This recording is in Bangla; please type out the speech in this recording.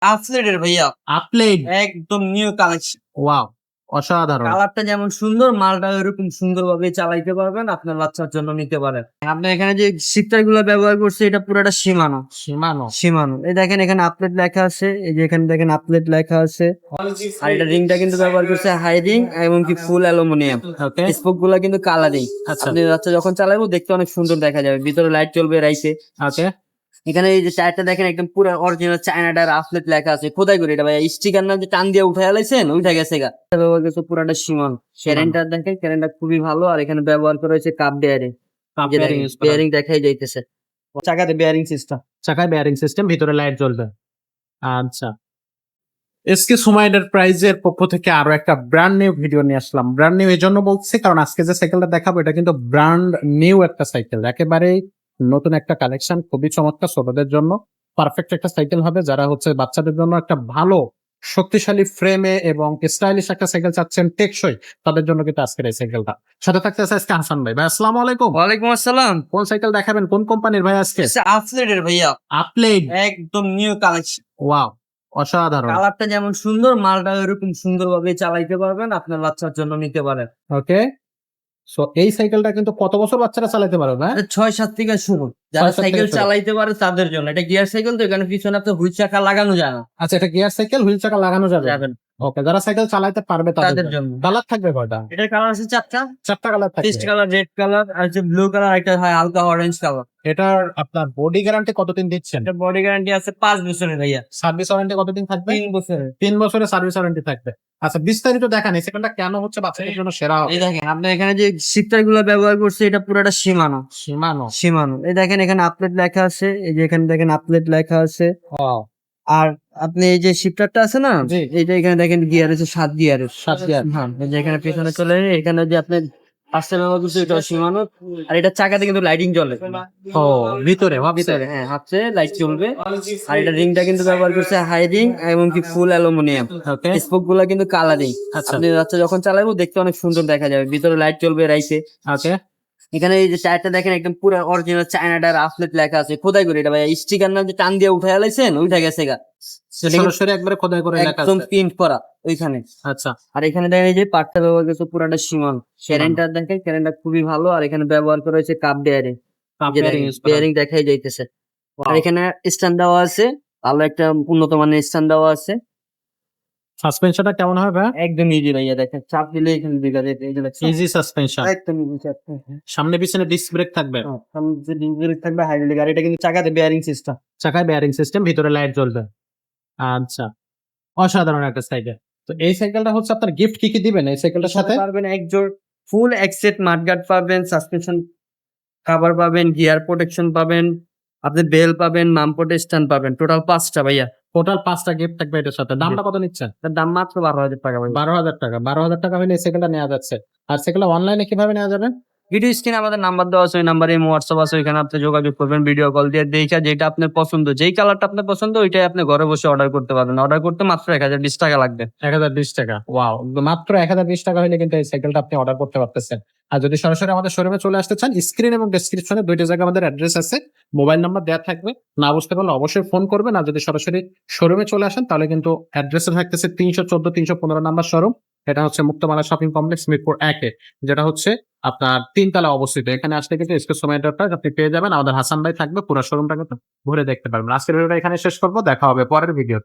আপলেটের ভাইয়া আপলেট একদম নিউ কালেকশন। ওয়াও অসাধারণ। কালারটা যেমন সুন্দর, মালটা এরকম সুন্দরভাবে চালাইতে পারবেন, আপনার বাচ্চার জন্য নিতে পারেন। আপনি এখানে যে শিকটার গুলো ব্যবহার করছে এটা পুরোটা সীমানো। সীমানো সীমানো, এই দেখেন এখানে আপলেট লেখা আছে, এই যে এখানে দেখেন আপলেট লেখা আছে। আর এটা রিংটা কিন্তু ব্যবহার করছে হাই রিং এবং কি ফুল অ্যালুমিনিয়াম। ওকে স্পোক গুলা কিন্তু কালারিং। আচ্ছা আপনি বাচ্চা যখন চালাবো দেখতে অনেক সুন্দর দেখা যাবে, ভিতরে লাইট জ্বলবে রাইসে। ওকে এখানে এই যে টায়ারটা দেখেন একদম পুরো অরিজিনাল চায়না টায়ার, আপলেট লেখা আছে, খোদাই করে এটা ভাই স্টিকার না যে টান দিয়ে উঠে আলাইছেন উঠে গেছে গা। ব্যবহার করছে পুরাটা সীমান। ক্যারেন্টার দেখেন, ক্যারেন্টার খুবই ভালো। আর এখানে ব্যবহার করা হয়েছে কাপ বেয়ারিং। বেয়ারিং দেখাই যাইতেছে, চাকাতে বেয়ারিং সিস্টেম। চাকায় বেয়ারিং সিস্টেম, ভিতরে লাইট জ্বলবে। আচ্ছা, এসকে সুমাইডার প্রাইজের পক্ষ থেকে আরো একটা ব্র্যান্ড নিউ ভিডিও নিয়ে আসলাম। ব্র্যান্ড নিউ এই জন্য বলছি কারণ আজকে যে সাইকেলটা দেখাবো এটা কিন্তু ব্র্যান্ড নিউ একটা সাইকেল, একেবারেই নতুন একটা কালেকশন, খুবই চমৎকার, ছোটদের জন্য পারফেক্ট একটা সাইকেল হবে। যারা হচ্ছে বাচ্চাদের জন্য একটা ভালো শক্তিশালী ফ্রেমে এবং স্টাইলিশ একটা সাইকেল চাচ্ছেন, টেকসই, তাদের জন্য কিন্তু আজকের এই সাইকেলটা। সাথে থাকতে আছে আজকে হাসান ভাই। ভাই আসসালামু আলাইকুম। ওয়ালাইকুম আসসালাম। কোন সাইকেল দেখাবেন, কোন কোম্পানির ভাই আজকে? আপলেটের ভাইয়া আপলেট একদম নিউ কালেকশন। ওয়াও অসাধারণ। কালারটা যেমন সুন্দর, মালটা এরকম সুন্দরভাবে চালাইতে পারবেন, আপনার বাচ্চার জন্য নিতে পারেন। ওকে, সো এই সাইকেলটা কিন্তু কত বছর বাচ্চারা চালাতে পারবে? হ্যাঁ, এটা 6-7 থেকে শুরু। যারা 6-7 থেকে সাইকেল শুরু। চালাইতে পারে তাদের জন্য। এটা গিয়ার সাইকেল, তো এখানে পিছনে আপনার হুইল চাকা লাগানো যায় না। আচ্ছা, এটা গিয়ার সাইকেল, হুইল চাকা লাগানো যাবে। যাবেন ওকে, যারা সাইকেল চালাতে পারবে তাদের তাদের জন্য। জন্য। কালার থাকবে কয়টা? এটার কালার আছে 4টা। 4টা কালার থাকবে। পেস্ট কালার, রেড কালার, আর হচ্ছে ব্লু কালার, একটা হয় হালকা অরেঞ্জ কালার। এটার আপনার বডি গ্যারান্টি কতদিন দিচ্ছেন? এটা বডি গ্যারান্টি আছে 5 বছরের ভাইয়া। সার্ভিস ওয়ারেন্টি কতদিন থাকবে? 3 বছরের। 3 বছরের সার্ভিস ওয়ারেন্টি থাকবে। আচ্ছা, বিস্তারিত দেখান এই সাইকেলটা কেন হচ্ছে বাচ্চাদের জন্য সেরা হবে। এই দেখেন আপনি এখানে যে শিকটার গুলো ব্যবহার করছে এটা পুরোটা সীমানো। সীমানো সীমানো, এই দেখেন এখানে আপলেট লেখা আছে, এই যে এখানে দেখেন আপলেট লেখা আছে। ওয়াও আর আপনি এই যে শিফটারটা আছে না, জি। এইটা এখানে দেখেন গিয়ার আছে 7 গিয়ারের। 7 গিয়ার। হ্যাঁ, এই যে এখানে পেছনে চলে এখানে যে আপনি পাঁচটা ব্যবহার করছে এটা সীমানো। আর এটা চাকাতে কিন্তু লাইটিং জ্বলে ও ভিতরে ভিতরে, হ্যাঁ হাতে লাইট জ্বলবে। আর এটা রিংটা কিন্তু ব্যবহার করছে হাই রিং এবং কি ফুল অ্যালুমিনিয়াম। ওকে স্পোক গুলা কিন্তু কালারিং। আচ্ছা আপনি বাচ্চা যখন চালাবো দেখতে অনেক সুন্দর দেখা যাবে, ভিতরে লাইট জ্বলবে রাইসে। ওকে এখানে এই যে টায়ারটা দেখেন একদম পুরো অরিজিনাল চায়না টায়ার, আপলেট লেখা আছে, খোদাই করে এটা ভাই স্টিকার না যে টান দিয়ে উঠে আলাইছেন উঠে গেছে গা। সরাসরি একবারে খোদাই করে লেখা একদম আছে। প্রিন্ট করা ওইখানে। আচ্ছা, আর এখানে দেখেন এই যে পার্টটা ব্যবহার করছে পুরাটা সীমান। ক্যারেন্টার দেখেন, ক্যারেন্টার খুবই ভালো। আর এখানে ব্যবহার করা হয়েছে কাপ বেয়ারিং। বেয়ারিং দেখাই যাইতেছে। আর এখানে স্ট্যান্ড দেওয়া আছে, ভালো একটা উন্নত মানের স্ট্যান্ড দেওয়া আছে। সাসপেনশনটা কেমন হবে ভাই? একদম ইজি ভাইয়া, দেখেন চাপ দিলে এখানে দিকে এই যে দেখছেন? ইজি সাসপেনশন, একদম ইজি চাপ। সামনে পিছনে ডিস্ক ব্রেক থাকবে। সামনে যে ডিঙ্গেল থাকবে হাইড্রোলিক। আর এটা কিন্তু চাকাতে বেয়ারিং সিস্টেম। চাকায় বেয়ারিং সিস্টেম, ভিতরে লাইট জ্বলবে। আচ্ছা, অসাধারণ একটা সাইকেল। তো এই সাইকেলটা হচ্ছে আপনার গিফট কি কি দিবেন এই সাইকেলটার সাথে? পারবেন এক জোড় ফুল এক্সেট মাডগার্ড পাবেন, সাসপেনশন কভার পাবেন, গিয়ার প্রোটেকশন পাবেন, আপনি বেল পাবেন, মামপোর্ট স্ট্যান্ড পাবেন। টোটাল 5টা ভাইয়া। টোটাল 5টা গিফট থাকবে এটার সাথে। দামটা কত নিচ্ছেন? তার দাম মাত্র 12,000 টাকা ভাই। 12,000 টাকা। 12,000 টাকা হলে এই সাইকেলটা নেওয়া যাচ্ছে। আর সাইকেলটা অনলাইনে কিভাবে নেওয়া যাবে? ভিডিও স্ক্রিনে আমাদের নাম্বার দেওয়া আছে, ওই নাম্বারে হোয়াটসঅ্যাপ আছে, ওইখানে আপনি যোগাযোগ করবেন, ভিডিও কল দিয়ে দেখা যেটা আপনার পছন্দ, যেই কালারটা আপনার পছন্দ ওইটাই আপনি ঘরে বসে অর্ডার করতে পারবেন। অর্ডার করতে মাত্র 1,020 টাকা লাগবে। 1020 টাকা। ওয়াও, মাত্র 1020 টাকা হলে কিন্তু এই সাইকেলটা আপনি অর্ডার করতে পারতেছেন। আর যদি সরাসরি আমাদের শোরুমে চলে আসতে চান, স্ক্রিন এবং ডেসক্রিপশনে দুইটা জায়গায় আমাদের অ্যাড্রেস আছে, মোবাইল নাম্বার দেওয়া থাকবে। না বুঝতে পারলে অবশ্যই ফোন করবেন। আর যদি সরাসরি শোরুমে চলে আসেন তাহলে কিন্তু অ্যাড্রেসে থাকতেছে 314-315 নাম্বার শোরুম। এটা হচ্ছে মুক্তমালা শপিং কমপ্লেক্স মিরপুর 1-এ, যেটা হচ্ছে আপনার 3 তলায় অবস্থিত। এখানে আসলে কিন্তু এসকে সোমাইটারটা আপনি পেয়ে যাবেন। আমাদের হাসান ভাই থাকবে, পুরো শোরুমটা কিন্তু ঘুরে দেখতে পারবেন। আজকের ভিডিওটা এখানে শেষ করবো, দেখা হবে পরের ভিডিও।